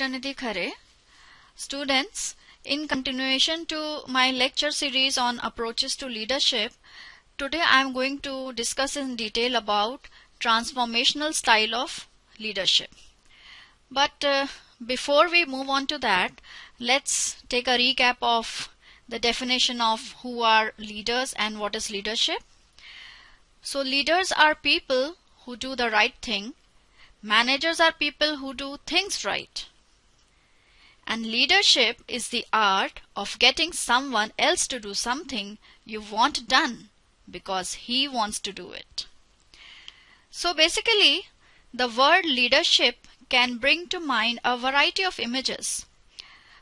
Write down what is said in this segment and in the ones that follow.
Dr. Nidhi Khare. Students, in continuation to my lecture series on approaches to leadership, today I am going to discuss in detail about transformational style of leadership. But before we move on to that, let's take a recap of the definition of who are leaders and what is leadership. So leaders are people who do the right thing. Managers are people who do things right. And leadership is the art of getting someone else to do something you want done because he wants to do it. So basically, the word leadership can bring to mind a variety of images.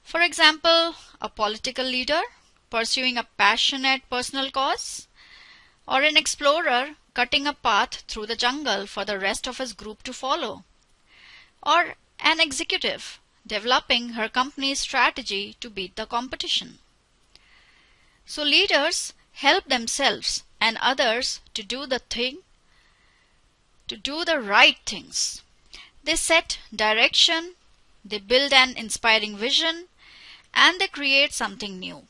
For example, a political leader pursuing a passionate personal cause, or an explorer cutting a path through the jungle for the rest of his group to follow, or an executive developing her company's strategy to beat the competition. So leaders help themselves and others to do the right things. They set direction, they build an inspiring vision, and they create something new.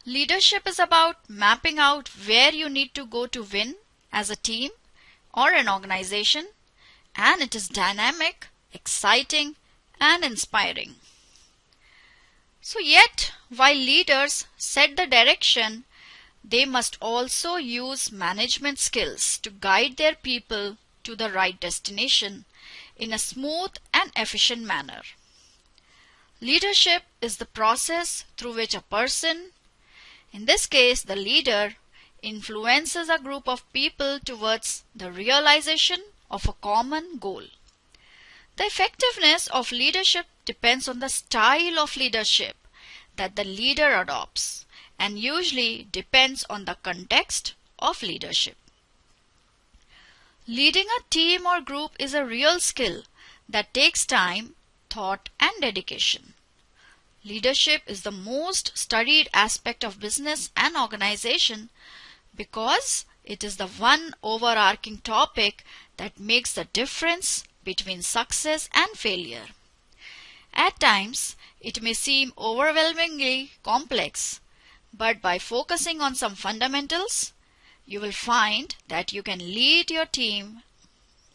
Leadership is about mapping out where you need to go to win as a team or an organization, and it is dynamic, exciting, and inspiring. So yet, while leaders set the direction, they must also use management skills to guide their people to the right destination in a smooth and efficient manner. Leadership is the process through which a person, in this case the leader, influences a group of people towards the realization of a common goal. The effectiveness of leadership depends on the style of leadership that the leader adopts and usually depends on the context of leadership. Leading a team or group is a real skill that takes time, thought, and dedication. Leadership is the most studied aspect of business and organization because it is the one overarching topic that makes the difference between success and failure. At times, it may seem overwhelmingly complex, but by focusing on some fundamentals, you will find that you can lead your team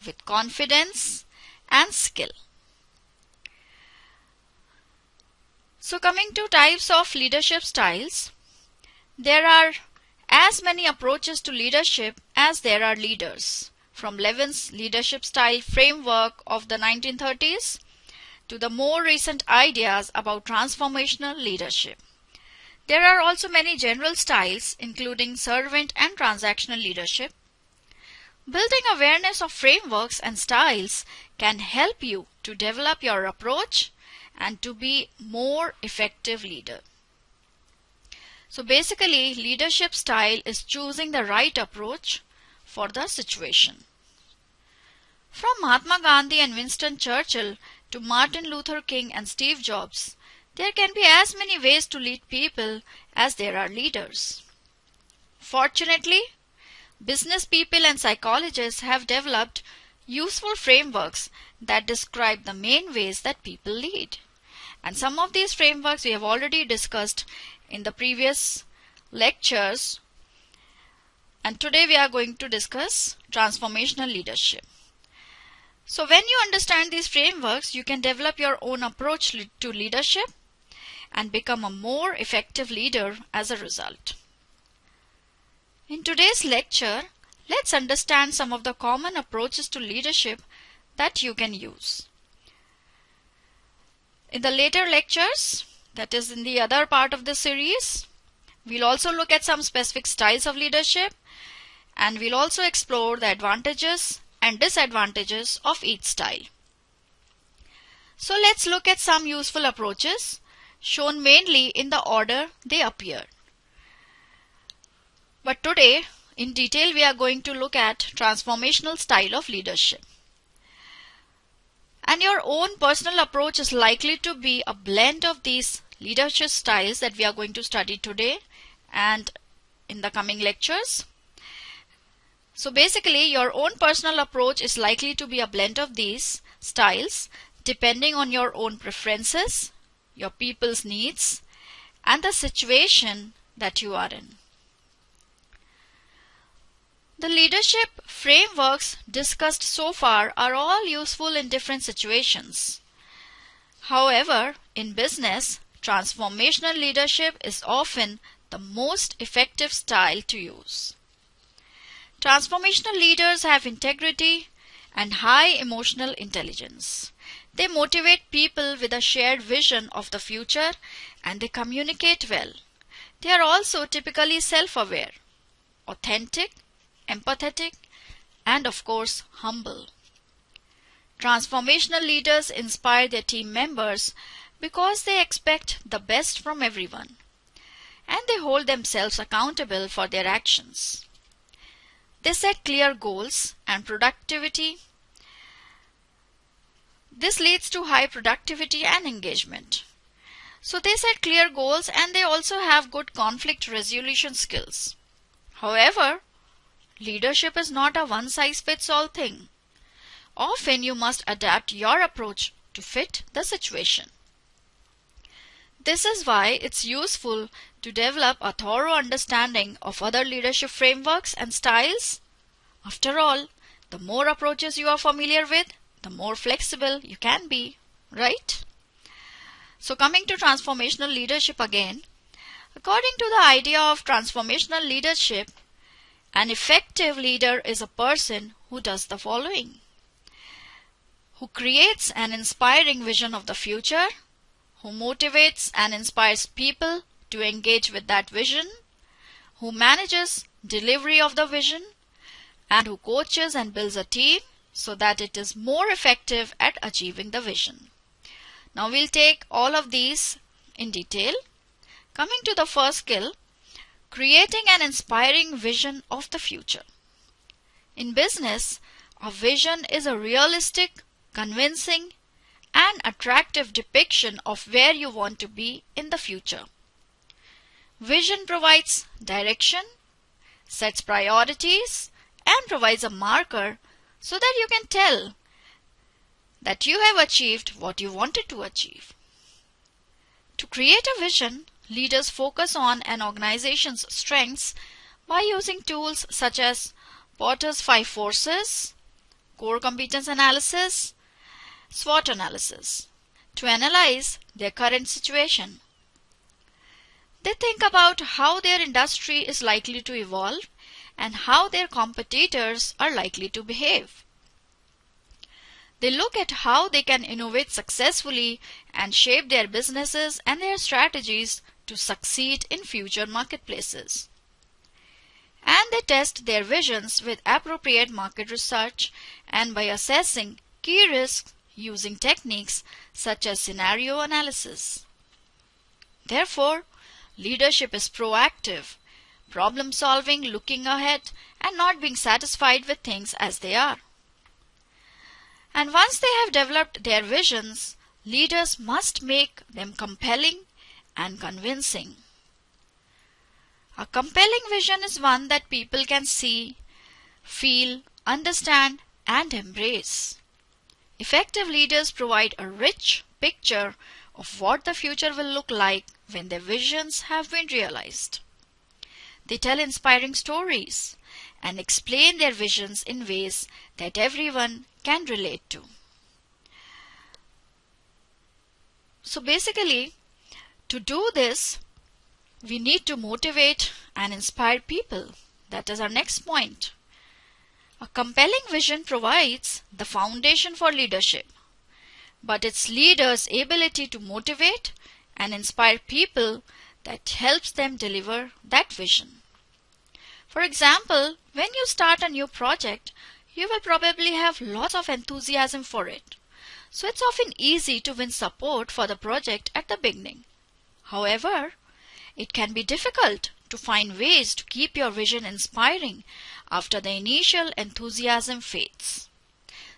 with confidence and skill. So coming to types of leadership styles, there are as many approaches to leadership as there are leaders, from Levin's leadership style framework of the 1930s to the more recent ideas about transformational leadership. There are also many general styles, including servant and transactional leadership. Building awareness of frameworks and styles can help you to develop your approach and to be more effective leader. So basically, leadership style is choosing the right approach for the situation. From Mahatma Gandhi and Winston Churchill to Martin Luther King and Steve Jobs, there can be as many ways to lead people as there are leaders. Fortunately, business people and psychologists have developed useful frameworks that describe the main ways that people lead. And some of these frameworks we have already discussed in the previous lectures. And today we are going to discuss transformational leadership. So when you understand these frameworks, you can develop your own approach to leadership and become a more effective leader as a result. In today's lecture, let's understand some of the common approaches to leadership that you can use. In the later lectures, that is in the other part of the series, we'll also look at some specific styles of leadership, and we'll also explore the advantages and disadvantages of each style. So let's look at some useful approaches shown mainly in the order they appear. But today, in detail, we are going to look at transformational style of leadership. And your own personal approach is likely to be a blend of these leadership styles that we are going to study today and in the coming lectures. So basically, your own personal approach is likely to be a blend of these styles depending on your own preferences, your people's needs, and the situation that you are in. The leadership frameworks discussed so far are all useful in different situations. However, in business, transformational leadership is often the most effective style to use. Transformational leaders have integrity and high emotional intelligence. They motivate people with a shared vision of the future and they communicate well. They are also typically self-aware, authentic, empathetic, and of course humble. Transformational leaders inspire their team members because they expect the best from everyone and they hold themselves accountable for their actions. They set clear goals and productivity. This leads to high productivity and engagement. So they set clear goals and they also have good conflict resolution skills. However, leadership is not a one-size-fits-all thing. Often you must adapt your approach to fit the situation. This is why it's useful to develop a thorough understanding of other leadership frameworks and styles. After all, the more approaches you are familiar with, the more flexible you can be, right? So coming to transformational leadership again, according to the idea of transformational leadership, an effective leader is a person who does the following: who creates an inspiring vision of the future, who motivates and inspires people to engage with that vision, who manages delivery of the vision, and who coaches and builds a team so that it is more effective at achieving the vision. Now we'll take all of these in detail. Coming to the first skill, creating an inspiring vision of the future. In business, a vision is a realistic, convincing, and attractive depiction of where you want to be in the future. Vision provides direction, sets priorities, and provides a marker so that you can tell that you have achieved what you wanted to achieve. To create a vision, leaders focus on an organization's strengths by using tools such as Porter's 5 forces, core competence analysis, SWOT analysis to analyze their current situation. They think about how their industry is likely to evolve and how their competitors are likely to behave. They look at how they can innovate successfully and shape their businesses and their strategies to succeed in future marketplaces. And they test their visions with appropriate market research and by assessing key risks using techniques such as scenario analysis. Therefore, leadership is proactive, problem solving, looking ahead, and not being satisfied with things as they are. And once they have developed their visions, leaders must make them compelling and convincing. A compelling vision is one that people can see, feel, understand, and embrace. Effective leaders provide a rich picture of what the future will look like when their visions have been realized. They tell inspiring stories and explain their visions in ways that everyone can relate to. So basically, to do this, we need to motivate and inspire people. That is our next point. A compelling vision provides the foundation for leadership, but it's leaders' ability to motivate and inspire people that helps them deliver that vision. For example, when you start a new project, you will probably have lots of enthusiasm for it. So it's often easy to win support for the project at the beginning. However, it can be difficult to find ways to keep your vision inspiring after the initial enthusiasm fades,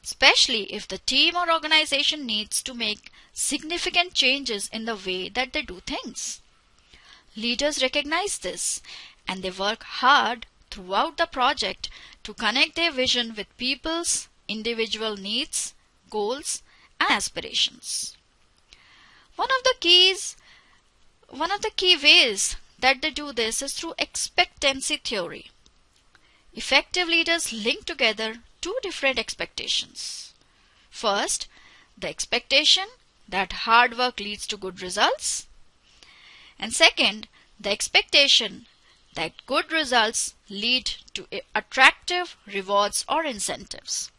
especially if the team or organization needs to make significant changes in the way that they do things. Leaders recognize this and they work hard throughout the project to connect their vision with people's individual needs, goals, and aspirations. One of the key ways that they do this is through expectancy theory. Effective leaders link together two different expectations. First, the expectation that hard work leads to good results. And second, the expectation that good results lead to attractive rewards or incentives.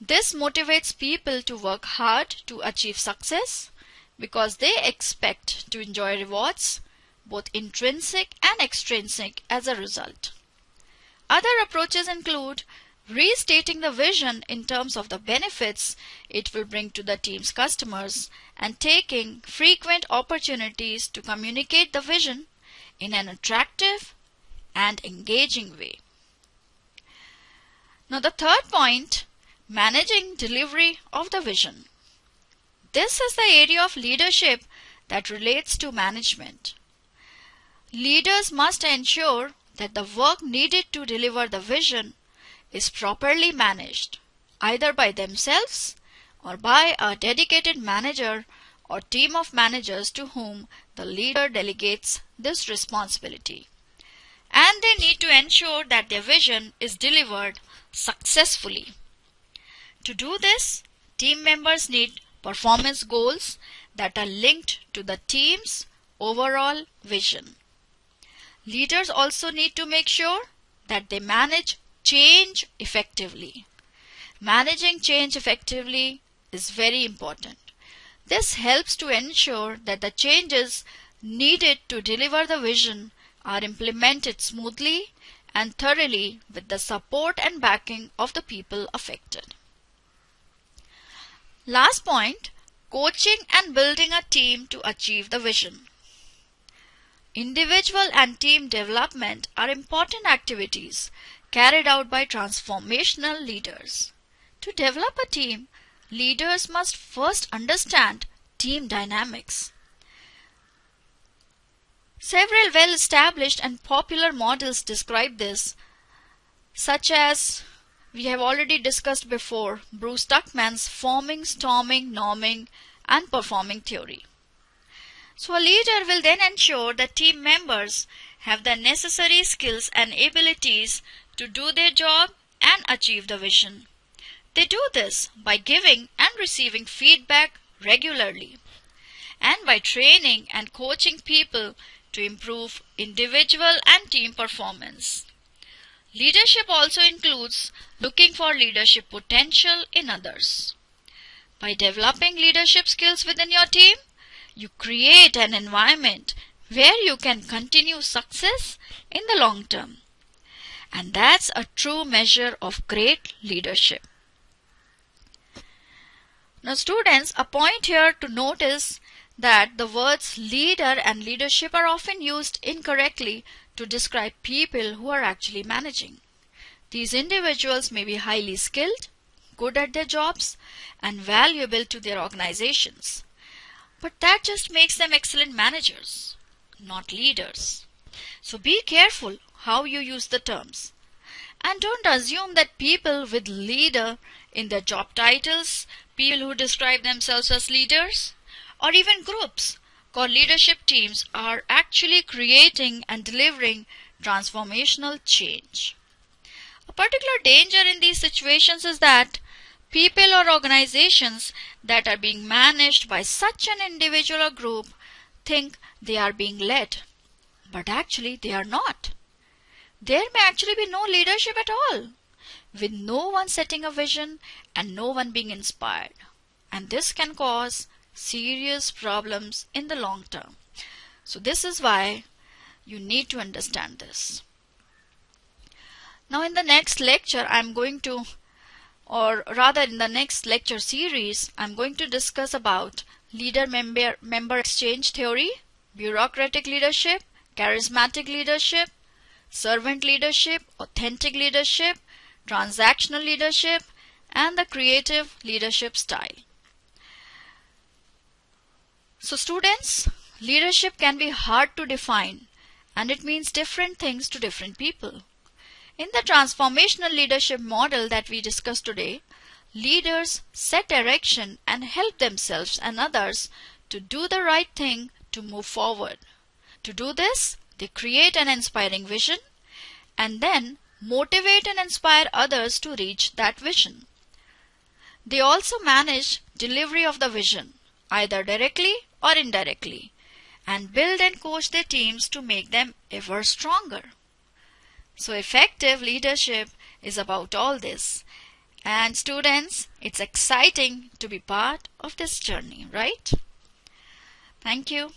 This motivates people to work hard to achieve success because they expect to enjoy rewards, both intrinsic and extrinsic, as a result. Other approaches include restating the vision in terms of the benefits it will bring to the team's customers and taking frequent opportunities to communicate the vision in an attractive and engaging way. Now the third point, managing delivery of the vision. This is the area of leadership that relates to management. Leaders must ensure that the work needed to deliver the vision is properly managed, either by themselves or by a dedicated manager or team of managers to whom the leader delegates this responsibility. And they need to ensure that their vision is delivered successfully. To do this, team members need performance goals that are linked to the team's overall vision. Leaders also need to make sure that they manage change effectively. Managing change effectively is very important. This helps to ensure that the changes needed to deliver the vision are implemented smoothly and thoroughly with the support and backing of the people affected. Last point, coaching and building a team to achieve the vision. Individual and team development are important activities carried out by transformational leaders. To develop a team, leaders must first understand team dynamics. Several well-established and popular models describe this, such as we have already discussed before, Bruce Tuckman's forming, storming, norming, and performing theory. So a leader will then ensure that team members have the necessary skills and abilities to do their job and achieve the vision. They do this by giving and receiving feedback regularly and by training and coaching people to improve individual and team performance. Leadership also includes looking for leadership potential in others. By developing leadership skills within your team, you create an environment where you can continue success in the long term. And that's a true measure of great leadership. Now students, a point here to notice that the words leader and leadership are often used incorrectly to describe people who are actually managing. These individuals may be highly skilled, good at their jobs, and valuable to their organizations. But that just makes them excellent managers, not leaders. So be careful how you use the terms. And don't assume that people with leader in their job titles, people who describe themselves as leaders, or even groups called leadership teams are actually creating and delivering transformational change. A particular danger in these situations is that people or organizations that are being managed by such an individual or group think they are being led, but actually they are not. There may actually be no leadership at all, with no one setting a vision and no one being inspired. And this can cause serious problems in the long term. So this is why you need to understand this. Now in the next lecture in the next lecture series, I'm going to discuss about leader-member exchange theory, bureaucratic leadership, charismatic leadership, servant leadership, authentic leadership, transactional leadership, and the creative leadership style. So students, leadership can be hard to define and it means different things to different people. In the transformational leadership model that we discussed today, Leaders set direction and help themselves and others to do the right thing to move forward. To do this, they create an inspiring vision and then motivate and inspire others to reach that vision. They also manage delivery of the vision, either directly or indirectly, and build and coach their teams to make them ever stronger. So effective leadership is about all this. And students, it's exciting to be part of this journey, right? Thank you.